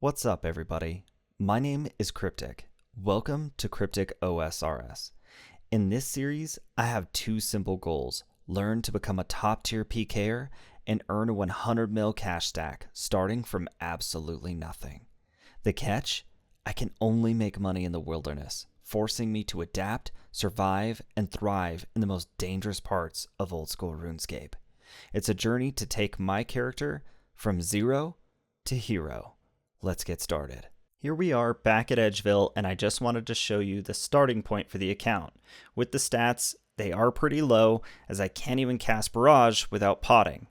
What's up, everybody? My name is Cryptic. Welcome to Cryptic OSRS. In this series, I have two simple goals: learn to become a top-tier PKer and earn a 100 mil cash stack starting from absolutely nothing. The catch? I can only make money in the wilderness, forcing me to adapt, survive, and thrive in the most dangerous parts of old school RuneScape. It's a journey to take my character from zero to hero. Let's get started. Here we are back at Edgeville, and I just wanted to show you the starting point for the account. With the stats, they are pretty low, as I can't even cast Barrage without potting.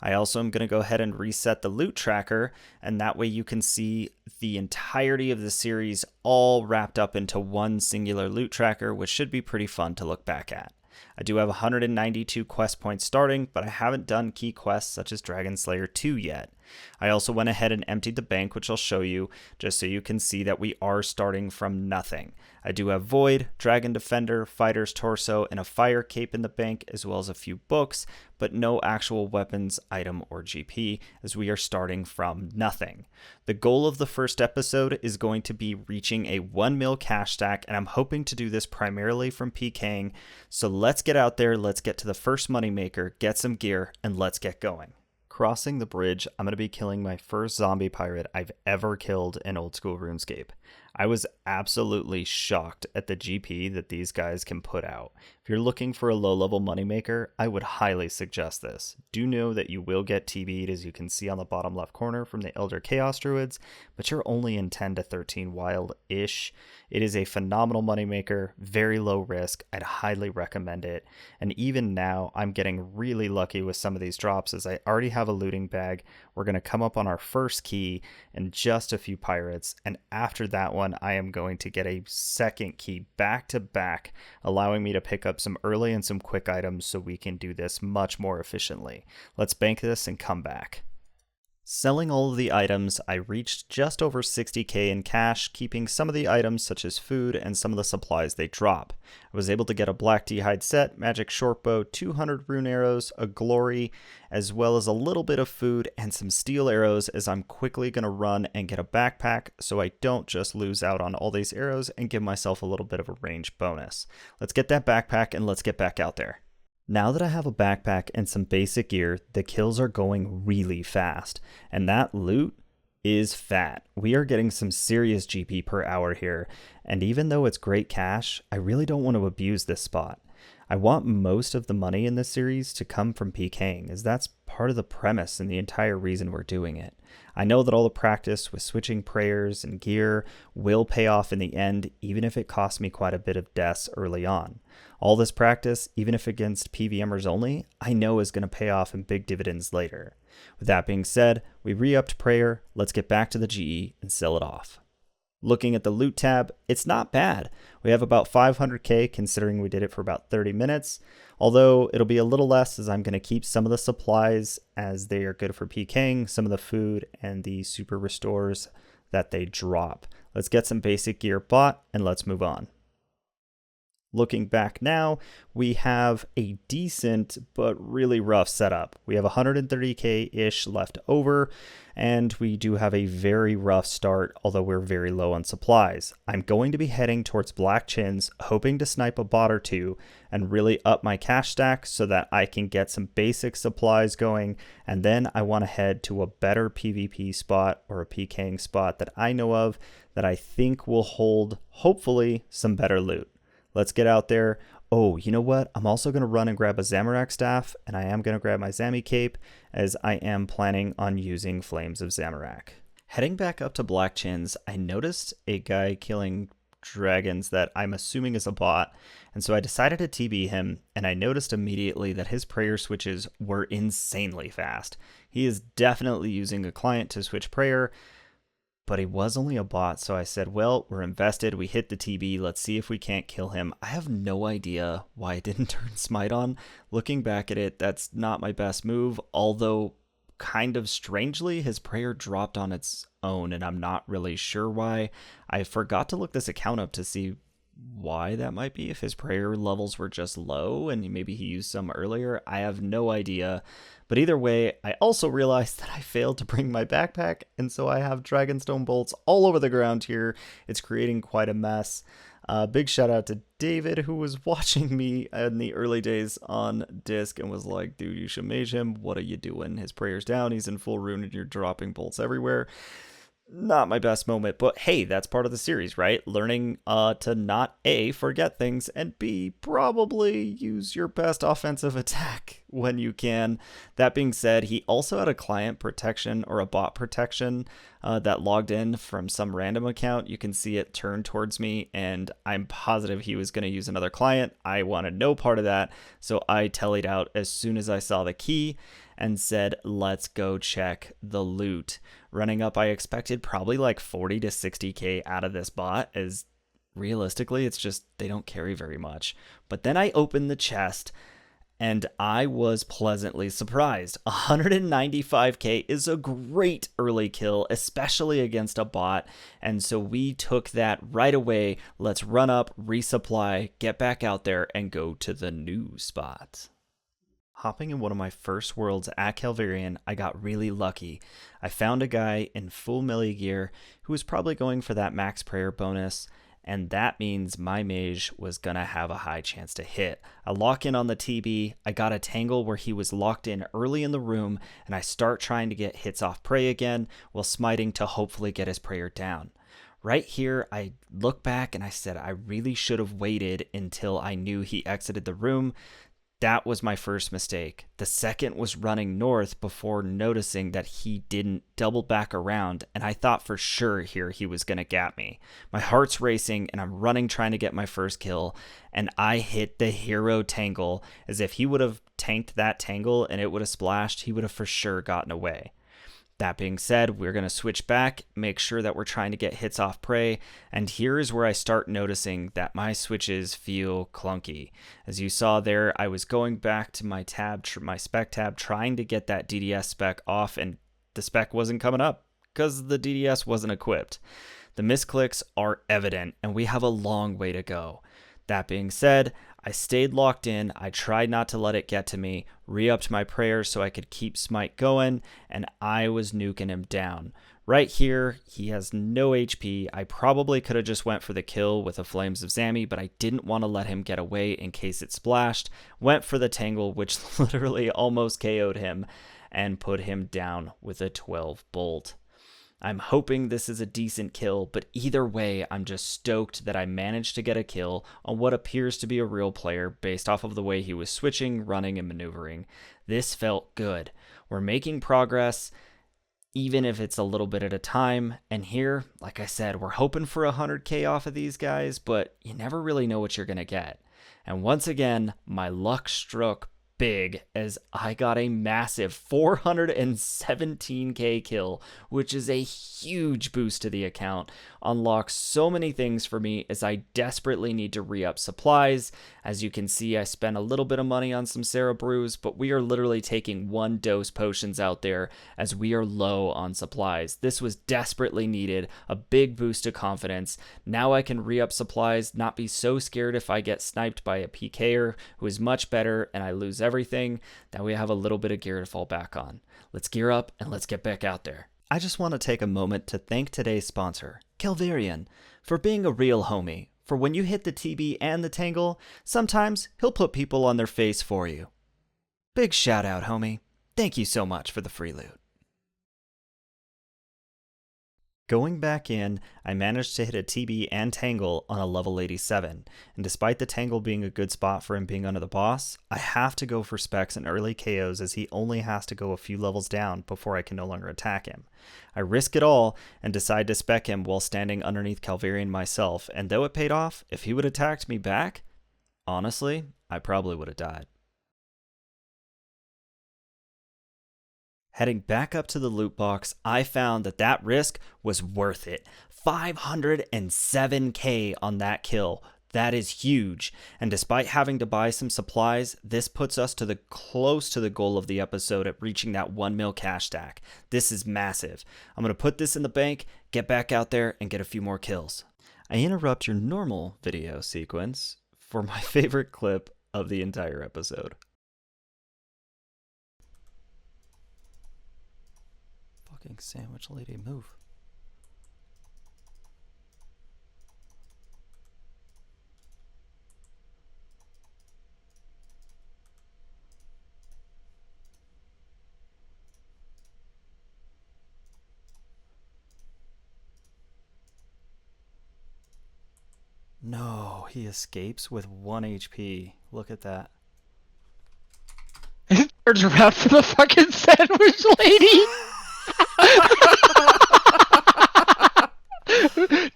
I also am going to go ahead and reset the loot tracker, and that way you can see the entirety of the series all wrapped up into one singular loot tracker, which should be pretty fun to look back at. I do have 192 quest points starting, but I haven't done key quests such as Dragon Slayer 2 yet. I also went ahead and emptied the bank, which I'll show you, just so you can see that we are starting from nothing. I do have Void, Dragon Defender, Fighter's Torso, and a Fire Cape in the bank, as well as a few books, but no actual weapons, item, or GP, as we are starting from nothing. The goal of the first episode is going to be reaching a 1 mil cash stack, and I'm hoping to do this primarily from Pking. So let's get out there, let's get to the first moneymaker, get some gear, and let's get going. Crossing the bridge, I'm going to be killing my first zombie pirate I've ever killed in old school RuneScape. I was absolutely shocked at the GP that these guys can put out. If you're looking for a low-level moneymaker, I would highly suggest this. Do know that you will get TB'd, as you can see on the bottom left corner, from the Elder Chaos Druids, but you're only in 10 to 13 wild-ish. It is a phenomenal moneymaker, very low risk. I'd highly recommend it. And even now, I'm getting really lucky with some of these drops, as I already have a looting bag. We're going to come up on our first key and just a few pirates, and after that one, I am going to get a second key back to back, allowing me to pick up some early and some quick items so we can do this much more efficiently. Let's bank this and come back. Selling all of the items, I reached just over 60k in cash, keeping some of the items such as food and some of the supplies they drop. I was able to get a black d'hide set, magic shortbow, 200 rune arrows, a glory, as well as a little bit of food and some steel arrows, as I'm quickly going to run and get a backpack so I don't just lose out on all these arrows and give myself a little bit of a range bonus. Let's get that backpack and let's get back out there. Now that I have a backpack and some basic gear, the kills are going really fast, and that loot is fat. We are getting some serious GP per hour here, and even though it's great cash, I really don't want to abuse this spot. I want most of the money in this series to come from Pking, as that's part of the premise and the entire reason we're doing it. I know that all the practice with switching prayers and gear will pay off in the end, even if it costs me quite a bit of deaths early on. All this practice, even if against PVMers only, I know is going to pay off in big dividends later. With that being said, we re-upped prayer, let's get back to the GE and sell it off. Looking at the loot tab, it's not bad. We have about 500k considering we did it for about 30 minutes, although it'll be a little less as I'm going to keep some of the supplies as they are good for Pking, some of the food, and the super restores that they drop. Let's get some basic gear bought and let's move on. Looking back now, we have a decent but really rough setup. We have 130k-ish left over, and we do have a very rough start, although we're very low on supplies. I'm going to be heading towards Black Chins, hoping to snipe a bot or two and really up my cash stack so that I can get some basic supplies going, and then I want to head to a better PvP spot or a Pking spot that I know of that I think will hold, hopefully, some better loot. Let's get out there. Oh, you know what? I'm also going to run and grab a Zamorak staff, and I am going to grab my Zami cape, as I am planning on using Flames of Zamorak. Heading back up to Black Chins, I noticed a guy killing dragons that I'm assuming is a bot, and so I decided to TB him, and I noticed immediately that his prayer switches were insanely fast. He is definitely using a client to switch prayer, but he was only a bot, so I said, well, we're invested, we hit the TB, let's see if we can't kill him. I have no idea why I didn't turn Smite on. Looking back at it, that's not my best move, although kind of strangely, his prayer dropped on its own, and I'm not really sure why. I forgot to look this account up to see why that might be. If his prayer levels were just low and maybe he used some earlier, I have no idea. But either way, I also realized that I failed to bring my backpack, and so I have Dragonstone bolts all over the ground here. It's creating quite a mess. Big shout out to David, who was watching me in the early days on disc and was like, dude, you should mage him. What are you doing? His prayer's down. He's in full rune and you're dropping bolts everywhere. Not my best moment, but hey, that's part of the series, right? Learning to not A, forget things, and B, probably use your best offensive attack when you can. That being said, he also had a client protection or a bot protection that logged in from some random account. You can see it turn towards me, and I'm positive he was going to use another client. I wanted no part of that, so I tellied out as soon as I saw the key and said, let's go check the loot. Running up, I expected probably like 40 to 60k out of this bot, as realistically, it's just they don't carry very much. But then I opened the chest, and I was pleasantly surprised. 195k is a great early kill, especially against a bot, and so we took that right away. Let's run up, resupply, get back out there, and go to the new spot. Hopping in one of my first worlds at Calvarian, I got really lucky. I found a guy in full melee gear who was probably going for that max prayer bonus, and that means my mage was gonna have a high chance to hit. I lock in on the TB, I got a tangle where he was locked in early in the room, and I start trying to get hits off prey again while smiting to hopefully get his prayer down. Right here, I look back and I said I really should have waited until I knew he exited the room. That was my first mistake. The second was running north before noticing that he didn't double back around, and I thought for sure here he was going to gap me. My heart's racing, and I'm running trying to get my first kill, and I hit the hero tangle. As if he would have tanked that tangle and it would have splashed, he would have for sure gotten away. That being said, we're going to switch back, make sure that we're trying to get hits off prey, and here is where I start noticing that my switches feel clunky. As you saw there, I was going back to my tab, my spec tab, trying to get that DDS spec off, and the spec wasn't coming up because the DDS wasn't equipped. The misclicks are evident, and we have a long way to go. That being said, I stayed locked in, I tried not to let it get to me, re-upped my prayers so I could keep smite going, and I was nuking him down. Right here, he has no HP. I probably could have just went for the kill with the Flames of Zami, but I didn't want to let him get away in case it splashed. Went for the tangle, which literally almost KO'd him, and put him down with a 12 bolt. I'm hoping this is a decent kill, but either way, I'm just stoked that I managed to get a kill on what appears to be a real player based off of the way he was switching, running, and maneuvering. This felt good. We're making progress, even if it's a little bit at a time. And here, like I said, we're hoping for 100k off of these guys, but you never really know what you're going to get. And once again, my luck struck big as I got a massive 417k kill, which is a huge boost to the account. Unlocks so many things for me as I desperately need to re-up supplies. As you can see, I spent a little bit of money on some Sarah brews, but we are literally taking 1 dose potions out there as we are low on supplies. This was desperately needed, a big boost to confidence. Now I can re-up supplies, not be so scared if I get sniped by a PKer who is much better and I lose everything. That we have a little bit of gear to fall back on. Let's gear up and let's get back out there. I just want to take a moment to thank today's sponsor, Calvarian, for being a real homie. For when you hit the TB and the tangle, sometimes he'll put people on their face for you. Big shout out, homie. Thank you so much for the free loot. Going back in, I managed to hit a TB and tangle on a level 87, and despite the tangle being a good spot for him being under the boss, I have to go for specs and early KOs as he only has to go a few levels down before I can no longer attack him. I risk it all and decide to spec him while standing underneath Calvarian myself, and though it paid off, if he would have attacked me back, honestly, I probably would have died. Heading back up to the loot box, I found that risk was worth it. 507k on that kill. That is huge. And despite having to buy some supplies, this puts us to close to the goal of the episode at reaching that 1 mil cash stack. This is massive. I'm going to put this in the bank, get back out there, and get a few more kills. I interrupt your normal video sequence for my favorite clip of the entire episode. Fucking sandwich lady, move. No, he escapes with 1 HP. Look at that. He turns around for the fucking sandwich lady.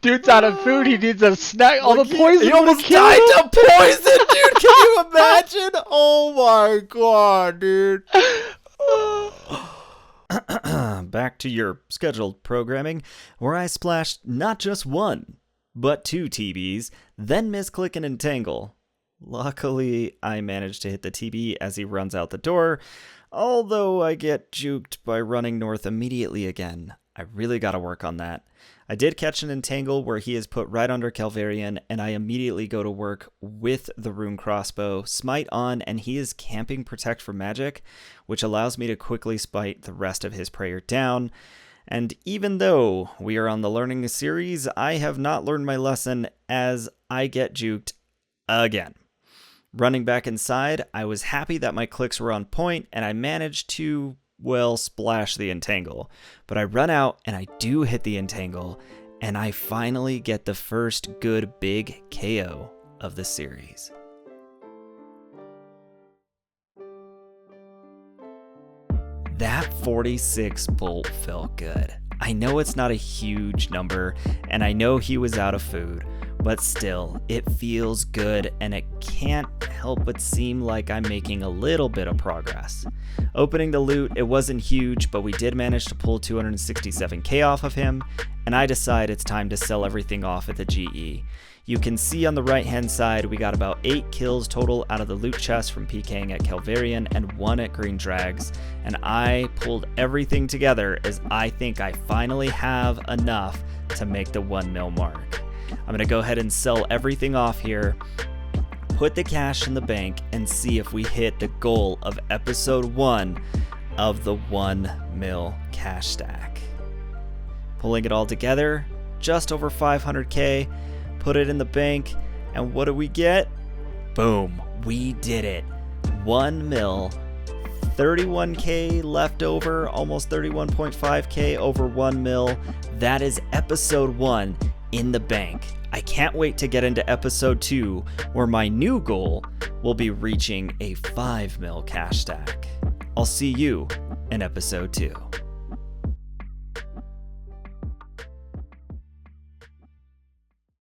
Dude's out of food. He needs a snack. All the poison. He almost died to poison, dude. Can you imagine? Oh my god, dude. Back to your scheduled programming, where I splashed not just 1, but 2 TBs, then misclick and entangle. Luckily, I managed to hit the TB as he runs out the door, although I get juked by running north immediately again. I really gotta work on that. I did catch an entangle where he is put right under Calvarian, and I immediately go to work with the rune crossbow, smite on, and he is camping protect for magic, which allows me to quickly smite the rest of his prayer down. And even though we are on the learning series, I have not learned my lesson as I get juked again. Running back inside, I was happy that my clicks were on point and I managed to, well, splash the entangle. But I run out and I do hit the entangle, and I finally get the first good big KO of the series. That 46 bolt felt good. I know it's not a huge number, and I know he was out of food, but still, it feels good, and it can't help but seem like I'm making a little bit of progress. Opening the loot, it wasn't huge, but we did manage to pull 267k off of him, and I decide it's time to sell everything off at the GE. You can see on the right hand side we got about 8 kills total out of the loot chest from Pking at Calvarian and 1 at Green Drags, and I pulled everything together as I think I finally have enough to make the 1 mil mark. I'm going to go ahead and sell everything off here, put the cash in the bank, and see if we hit the goal of episode 1 of the 1 mil cash stack. Pulling it all together, just over 500k. Put it in the bank, and what do we get? Boom, we did it. 1 mil, 31k left over, almost 31.5k over 1 mil. That is episode 1 in the bank. I can't wait to get into episode 2, where my new goal will be reaching a 5 mil cash stack. I'll see you in episode 2.